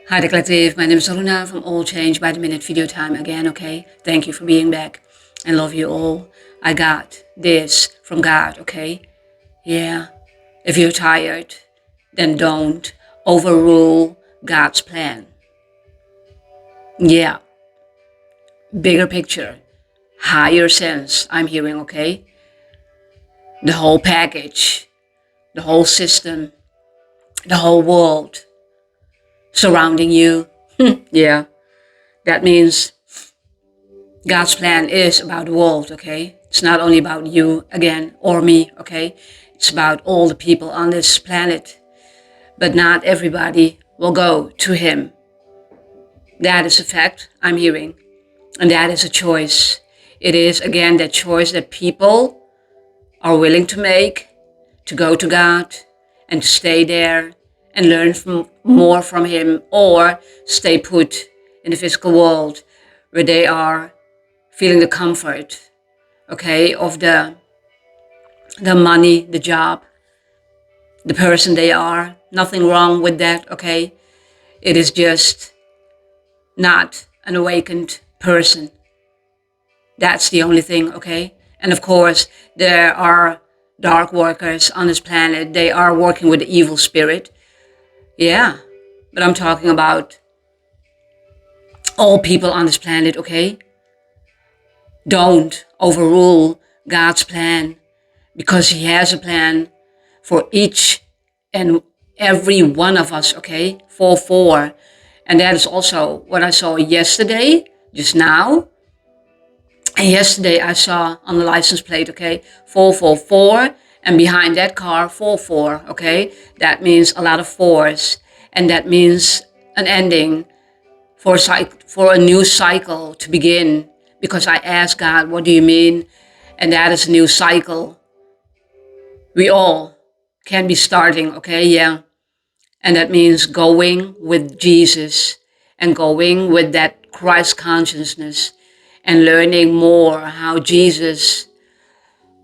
Hi, the collective. My name is Aruna from All Change by the Minute Video Time again, okay? Thank you for being back. I love you all. I got this from God, okay? Yeah. If you're tired, then don't overrule God's plan. Yeah. Bigger picture. Higher sense, I'm hearing, okay? The whole package, the whole system, the whole world surrounding you. Yeah. That means God's plan is about the world, okay? It's not only about you again or me, okay? It's about all the people on this planet. But not everybody will go to Him. That is a fact I'm hearing. And that is a choice. It is, again, that choice that people are willing to make to go to God and to stay there and learn more from Him, or stay put in the physical world where they are feeling the comfort, okay, of the money, the job, the person they are. Nothing wrong with that, okay? It is just not an awakened person. That's the only thing, okay? And of course, there are dark workers on this planet. They are working with the evil spirit. Yeah, but I'm talking about all people on this planet, okay? Don't overrule God's plan, because He has a plan for each and every one of us, okay? 4-4. And that is also what I saw yesterday, just now. And yesterday I saw on the license plate, okay, 444, and behind that car, 44, okay? That means a lot of fours, and that means an ending for a new cycle to begin. Because I asked God, what do you mean? And that is a new cycle. We all can be starting, okay? Yeah. And that means going with Jesus and going with that Christ consciousness and learning more how Jesus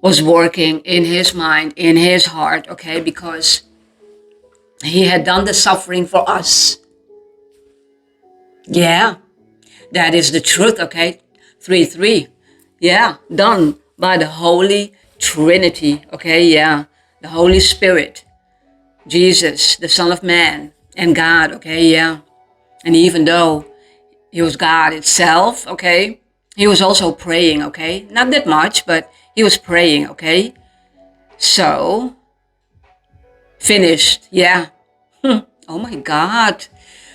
was working in His mind, in His heart, okay? Because He had done the suffering for us. Yeah, that is the truth, okay? 3-3. Yeah, done by the Holy Trinity, okay? Yeah, the Holy Spirit, Jesus, the Son of Man, and God, okay? Yeah. And even though He was God itself, okay? He was also praying, okay? Not that much, but He was praying, okay? So, finished, yeah. Oh my God,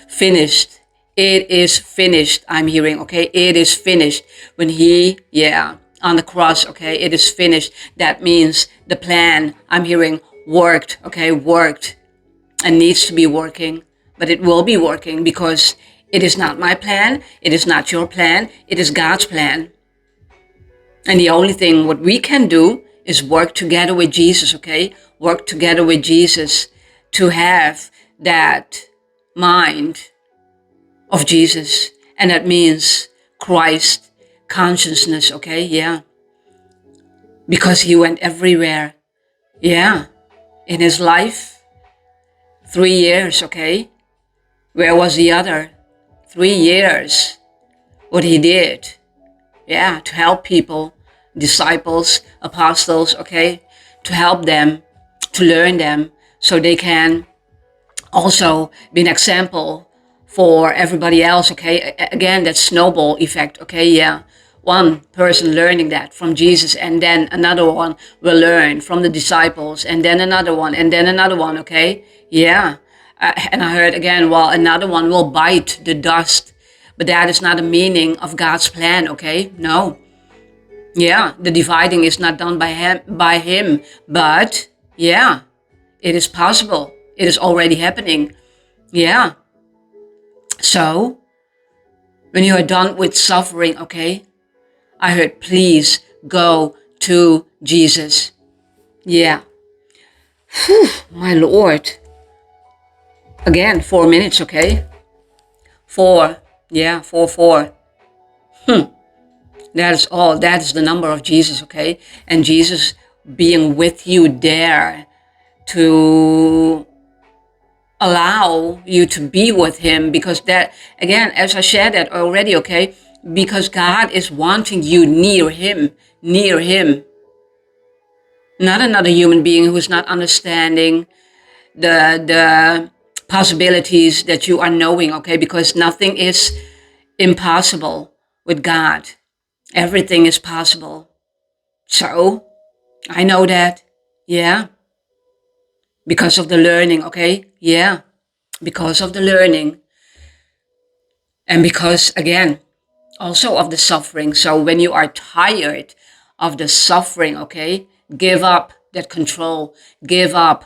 finished. It is finished, I'm hearing, okay? It is finished. When He, yeah, on the cross, okay? It is finished. That means the plan, I'm hearing, worked, okay? Worked, and needs to be working. But it will be working, because it is not my plan. It is not your plan. It is God's plan. And the only thing what we can do is work together with Jesus, okay? Work together with Jesus to have that mind of Jesus. And that means Christ consciousness, okay? Yeah. Because He went everywhere. Yeah. In His life, 3 years, okay? Where was the other 3 years? What He did, yeah, to help people, disciples, apostles, okay, to help them, to learn them, so they can also be an example for everybody else, okay? Again, that snowball effect, okay, yeah. One person learning that from Jesus, and then another one will learn from the disciples, and then another one, and then another one, okay? Yeah. And I heard again, well, another one will bite the dust. But that is not the meaning of God's plan, okay? No. Yeah, the dividing is not done by him, but yeah, it is possible. It is already happening. Yeah. So, when you are done with suffering, okay, I heard, please go to Jesus. Yeah. Whew, my Lord. Again, 4 minutes, okay? 4. Yeah, 4-4. That is all. That is the number of Jesus, okay? And Jesus being with you there to allow you to be with him, because that, again, as I shared that already, okay, because God is wanting you near him, not another human being who's not understanding the possibilities that you are knowing, okay, because nothing is impossible with God. Everything is possible. So I know that, yeah, because of the learning, okay, yeah, because of the learning, and because, again, also of the suffering. So when you are tired of the suffering, okay, give up that control, give up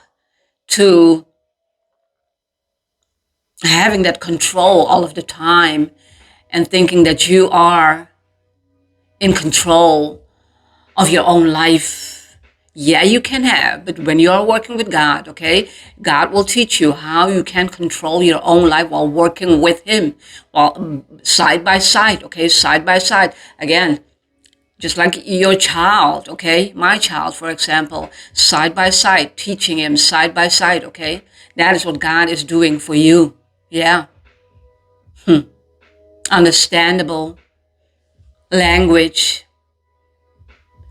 to having that control all of the time and thinking that you are in control of your own life. Yeah, you can have, but when you're working with God, okay, God will teach you how you can control your own life while working with him, while side by side, okay, side by side. Again, just like your child, okay, my child, for example, side by side, teaching him side by side, okay, that is what God is doing for you. Yeah. Understandable language,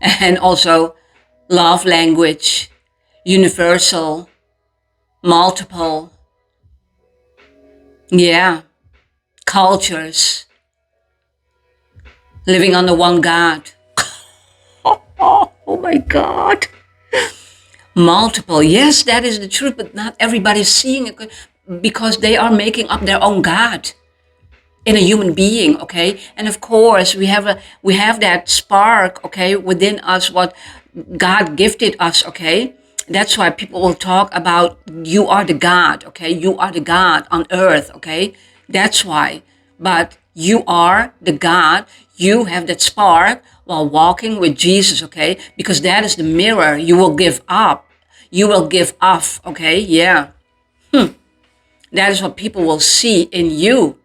and also love language, universal, multiple, yeah, cultures, living under one God. Oh my God. Multiple, yes, that is the truth, but not everybody's seeing it because they are making up their own God in a human being, okay? And of course, we have that spark, okay, within us, what God gifted us, okay? That's why people will talk about you are the God, okay? You are the God on earth, okay? That's why. But you are the God. You have that spark while walking with Jesus, okay? Because that is the mirror you will give up. You will give off, okay? Yeah. That is what people will see in you.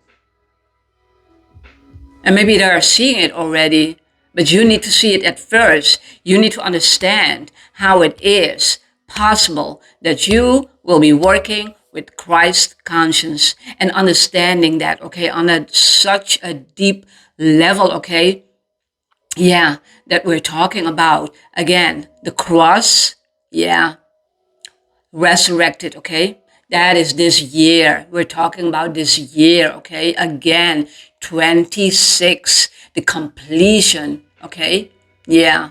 And maybe they are seeing it already, but you need to see it at first. You need to understand how it is possible that you will be working with Christ's conscience and understanding that, okay, on such a deep level, okay? Yeah, that we're talking about. Again, the cross, yeah, resurrected, okay? That is this year. We're talking about this year, okay? Again, 26, the completion, okay? Yeah,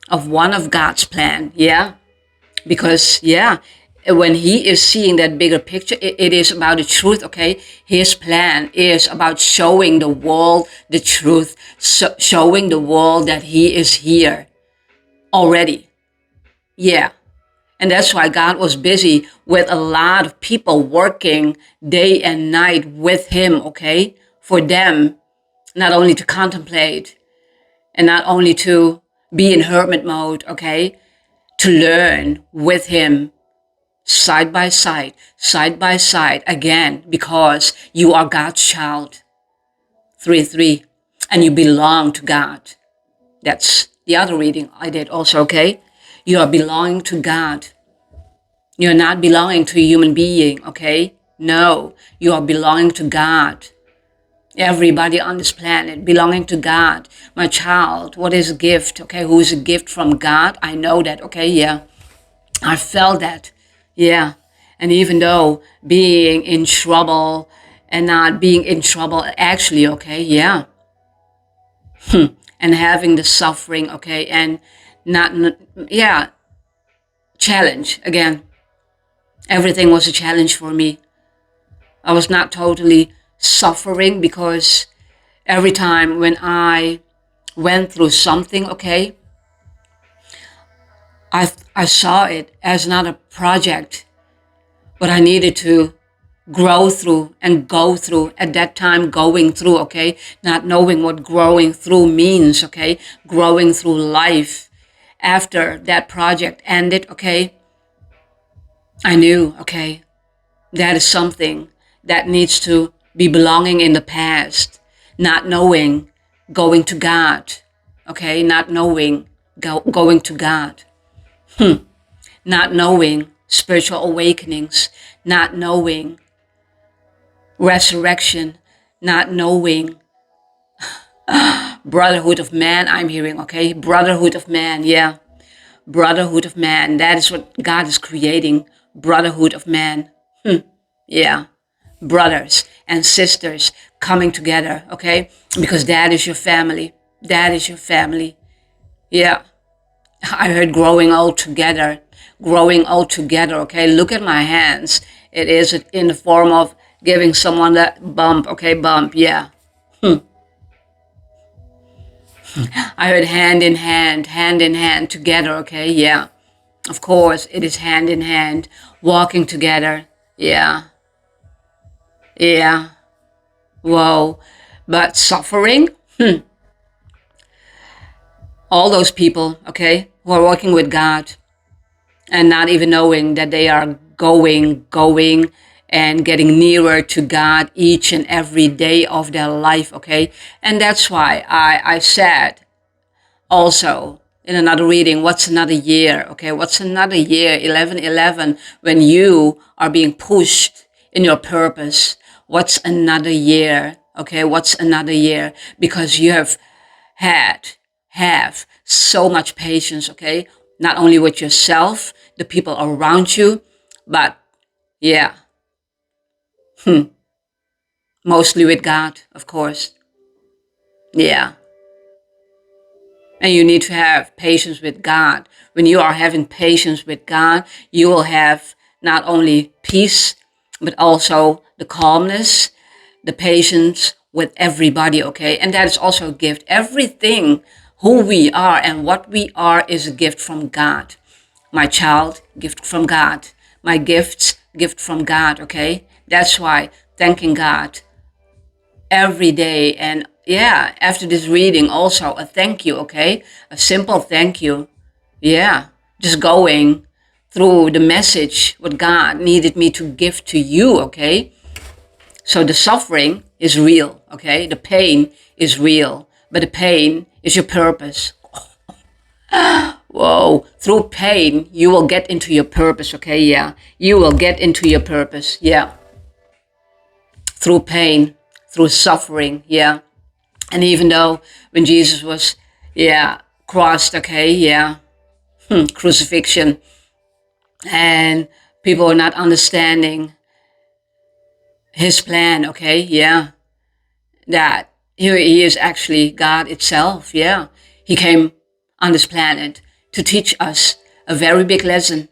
of one of God's plan, yeah? Because, yeah, when he is seeing that bigger picture, it is about the truth, okay? His plan is about showing the world the truth, showing the world that he is here already. Yeah. And that's why God was busy with a lot of people working day and night with him, okay? For them, not only to contemplate and not only to be in hermit mode, okay? To learn with him side by side, again, because you are God's child. 3:3. And you belong to God. That's the other reading I did also, okay? You are belonging to God. You're not belonging to a human being, okay? No, you are belonging to God. Everybody on this planet belonging to God. My child, what is a gift, okay? Who is a gift from God? I know that, okay? Yeah, I felt that. Yeah. And even though being in trouble and not being in trouble, actually, okay? Yeah. And having the suffering, okay? And not, yeah, challenge again. Everything was a challenge for me. I was not totally suffering because every time when I went through something, okay, I saw it as not a project, but I needed to grow through and go through at that time, going through, okay, not knowing what growing through means, okay, growing through life. After that project ended, okay, I knew, okay, that is something that needs to be belonging in the past, not knowing, going to God, okay, not knowing, going to God, not knowing, spiritual awakenings, not knowing resurrection, not knowing brotherhood of man, I'm hearing, okay? Brotherhood of man, yeah. Brotherhood of man. That is what God is creating. Brotherhood of man. Yeah. Brothers and sisters coming together, okay? Because that is your family. That is your family. Yeah. I heard growing old together. Growing old together, okay? Look at my hands. It is in the form of giving someone that bump, okay? Bump, yeah. I heard hand in hand together, okay? Yeah. Of course, it is hand in hand, walking together. Yeah. Yeah. Whoa. But suffering, all those people, okay, who are working with God and not even knowing that they are going and getting nearer to God each and every day of their life, okay? And that's why I said also in another reading, what's another year? Okay, what's another year? 11:11, when you are being pushed in your purpose. What's another year? Okay, what's another year? Because you have so much patience, okay? Not only with yourself, the people around you, but yeah, mostly with God, of course. Yeah. And you need to have patience with God. When you are having patience with God, you will have not only peace, but also the calmness, the patience with everybody, okay? And that is also a gift. Everything who we are and what we are is a gift from God. My child, gift from God. My gifts, gift from God, okay? That's why thanking God every day. And yeah, after this reading, also a thank you, okay? A simple thank you. Yeah, just going through the message what God needed me to give to you, okay? So the suffering is real, okay? The pain is real, but the pain is your purpose. Whoa, through pain, you will get into your purpose, okay? Yeah, you will get into your purpose, yeah. Through pain, through suffering, yeah. And even though when Jesus was, yeah, crossed, okay, yeah, crucifixion, and people were not understanding his plan, okay, yeah, that he is actually God itself, yeah. He came on this planet to teach us a very big lesson,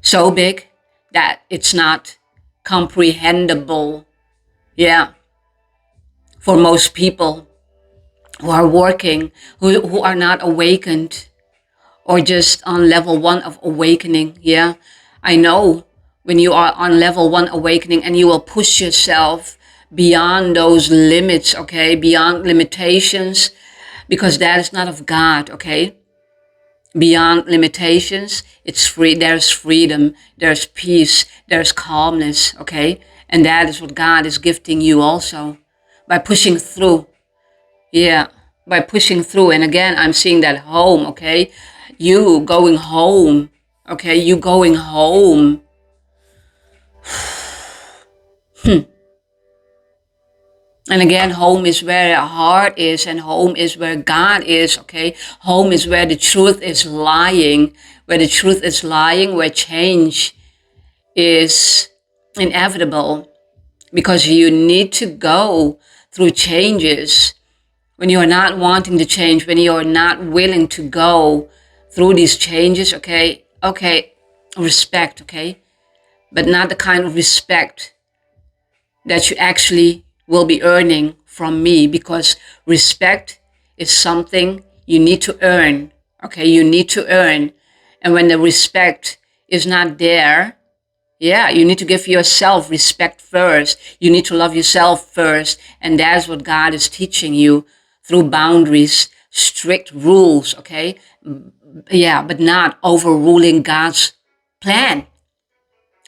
so big that it's not comprehensible, yeah, for most people who are working, who are not awakened, or just on level one of awakening. Yeah, I know when you are on level one awakening and you will push yourself beyond those limits, okay, beyond limitations, because that is not of God, okay? Beyond limitations, it's free. There's freedom, there's peace, there's calmness, okay? And that is what God is gifting you also by pushing through. Yeah, by pushing through. And again, I'm seeing that home, okay? You going home, okay? You going home. And again, home is where your heart is, and home is where God is, okay? Home is where the truth is lying, where the truth is lying, where change is inevitable, because you need to go through changes. When you are not wanting to change, when you are not willing to go through these changes, okay, respect, okay? But not the kind of respect that you actually will be earning from me, because respect is something you need to earn, okay? You need to earn. And when the respect is not there, yeah, you need to give yourself respect first. You need to love yourself first. And that's what God is teaching you through boundaries, strict rules, okay? Yeah, but not overruling God's plan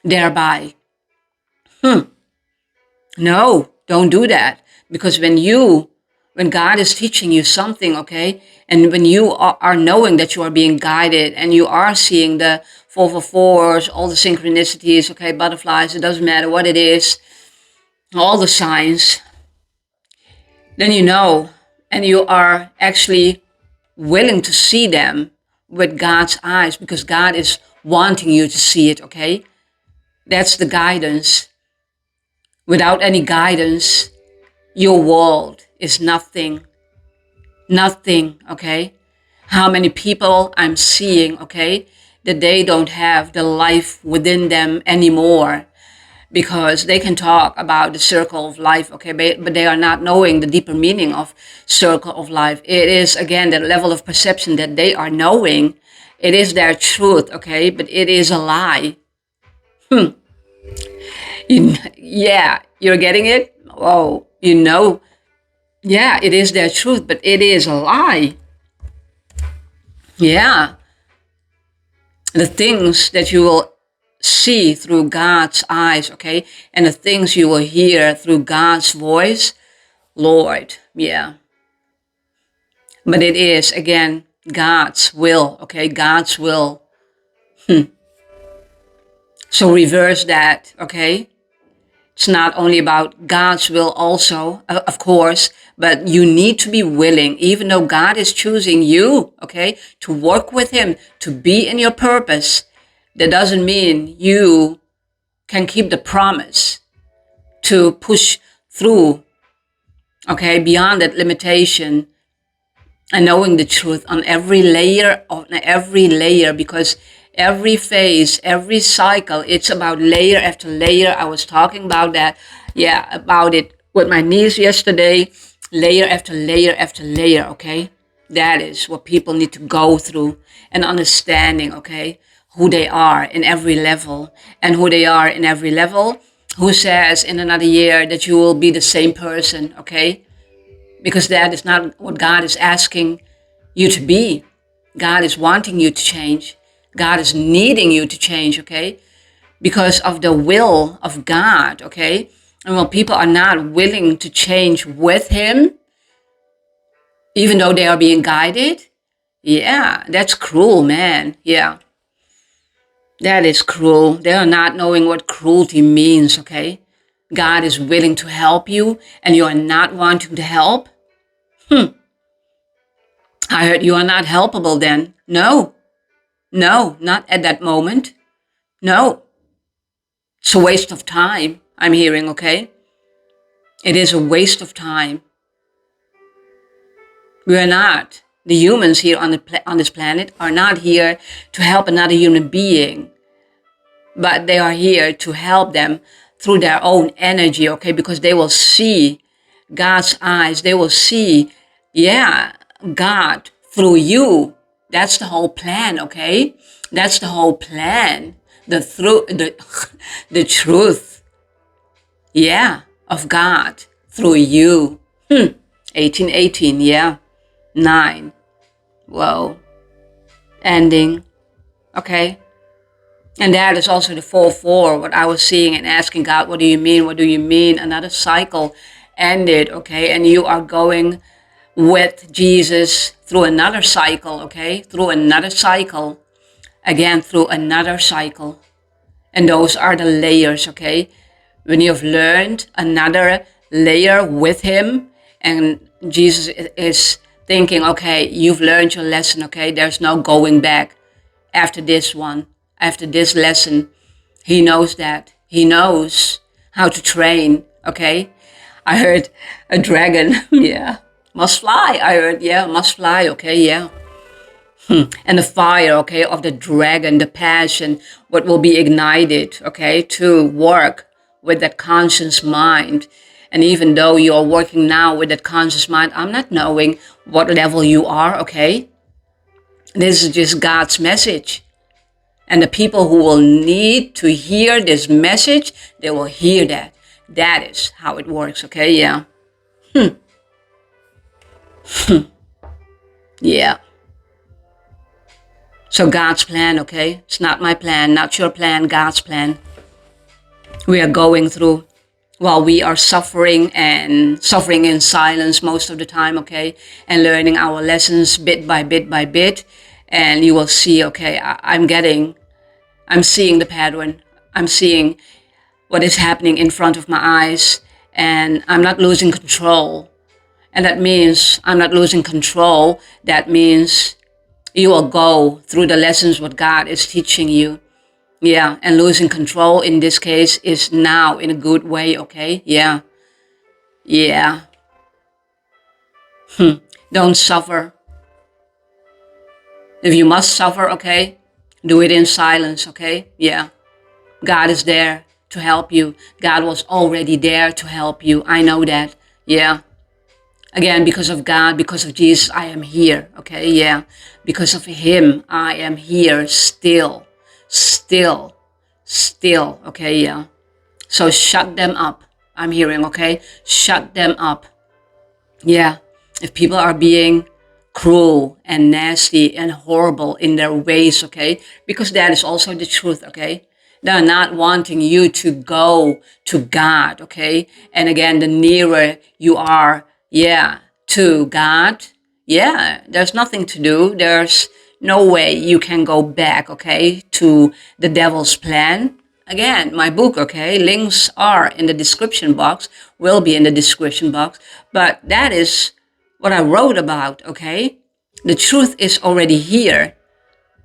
thereby. No, don't do that. Because when God is teaching you something, okay, and when you are knowing that you are being guided and you are seeing the 444s, all the synchronicities, okay, butterflies, it doesn't matter what it is, all the signs, then you know, and you are actually willing to see them with God's eyes, because God is wanting you to see it, okay? That's the guidance. Without any guidance, your world is nothing. Nothing, okay? How many people I'm seeing, okay, that they don't have the life within them anymore, because they can talk about the circle of life, okay, but they are not knowing the deeper meaning of circle of life. It is, again, the level of perception that they are knowing. It is their truth, okay, but it is a lie. Yeah, you're getting it? Oh, you know, yeah, it is their truth, but it is a lie. Yeah, the things that you will see through God's eyes, okay, and the things you will hear through God's voice, Lord, yeah. But it is, again, God's will, okay, God's will. So reverse that, okay? It's not only about God's will also, of course, but you need to be willing, even though God is choosing you, okay, to work with him, to be in your purpose. That doesn't mean you can keep the promise to push through, okay, beyond that limitation, and knowing the truth on every layer, because every phase, every cycle, it's about layer after layer. I was talking about that, yeah, about it with my niece yesterday. Layer after layer after layer, okay? That is what people need to go through, and understanding, okay, who they are in every level, and who they are in every level. Who says in another year that you will be the same person, okay? Because that is not what God is asking you to be. God is wanting you to change. God is needing you to change, okay? Because of the will of God, okay? And when people are not willing to change with him, even though they are being guided, yeah, that's cruel, man. Yeah, that is cruel. They are not knowing what cruelty means, okay? God is willing to help you and you are not wanting to help. I heard you are not helpable then. No, not at that moment. No, it's a waste of time, I'm hearing, okay? It is a waste of time. We are not, the humans here on this planet are not here to help another human being, but they are here to help them through their own energy, okay? Because they will see God's eyes. They will see, yeah, God through you. That's the whole plan, okay? That's the whole plan. The truth, yeah, of God through you. 1818, yeah. 9. Whoa. Ending. Okay. And that is also the 4-4, what I was seeing and asking God, what do you mean? What do you mean? Another cycle ended, okay? And you are going with Jesus through another cycle, okay? Through another cycle. Again, through another cycle. And those are the layers, okay? When you've learned another layer with him, and Jesus is thinking, okay, you've learned your lesson, okay? There's no going back after this one, after this lesson. He knows that. He knows how to train, okay? I heard a dragon, yeah, must fly. I heard, yeah, must fly, okay, yeah. And the fire, okay, of the dragon, the passion, what will be ignited, okay, to work with that conscious mind. And even though you're working now with that conscious mind, I'm not knowing what level you are, okay? This is just God's message. And the people who will need to hear this message, they will hear that. That is how it works, okay? Yeah. Yeah. So God's plan, okay? It's not my plan, not your plan, God's plan. We are going through while we are suffering and suffering in silence most of the time, okay? And learning our lessons bit by bit by bit. And you will see, okay, I'm getting I'm seeing the pattern. I'm seeing what is happening in front of my eyes, and I'm not losing control. And that means I'm not losing control. That means you will go through the lessons what God is teaching you. Yeah, and losing control in this case is now in a good way, okay? Yeah, yeah. Don't suffer. If you must suffer, okay, do it in silence, okay? Yeah. God is there to help you. God was already there to help you. I know that. Yeah. Again, because of God, because of Jesus, I am here. Okay. Yeah. Because of Him, I am here still. Still. Still. Okay. Yeah. So shut them up. I'm hearing. Okay. Shut them up. Yeah. If people are being cruel and nasty and horrible in their ways, okay? Because that is also the truth, okay? They're not wanting you to go to God, okay? And again, the nearer you are, yeah, to God, yeah, there's nothing to do. There's no way you can go back, okay, to the devil's plan. Again, my book, okay, links are in the description box, will be in the description box, but that is what I wrote about, okay? The truth is already here.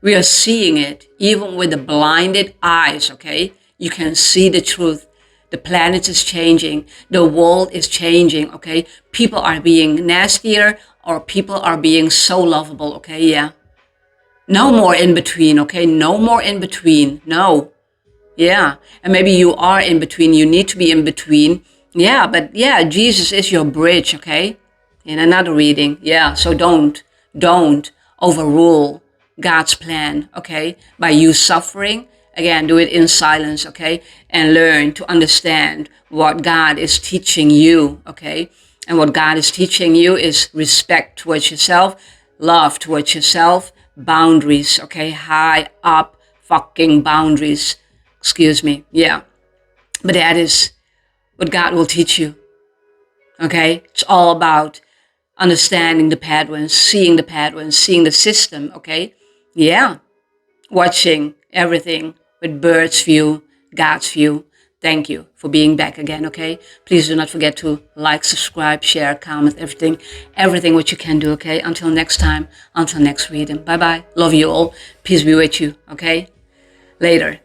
We are seeing it, even with the blinded eyes, okay? You can see the truth. The planet is changing. The world is changing, okay? People are being nastier or people are being so lovable, okay? Yeah. No more in between, okay? No more in between. No. Yeah. And maybe you are in between. You need to be in between. Yeah, but yeah, Jesus is your bridge, okay? In another reading. Yeah. So don't overrule God's plan, okay? By you suffering. Again, do it in silence, okay? And learn to understand what God is teaching you, okay? And what God is teaching you is respect towards yourself, love towards yourself, boundaries, okay? High up fucking boundaries. Excuse me. Yeah. But that is what God will teach you. Okay. It's all about understanding the patterns, seeing the system. Okay. Yeah. Watching everything with bird's view, God's view. Thank you for being back again. Okay. Please do not forget to like, subscribe, share, comment, everything what you can do. Okay. Until next time, until next reading. Bye bye. Love you all. Peace be with you. Okay. Later.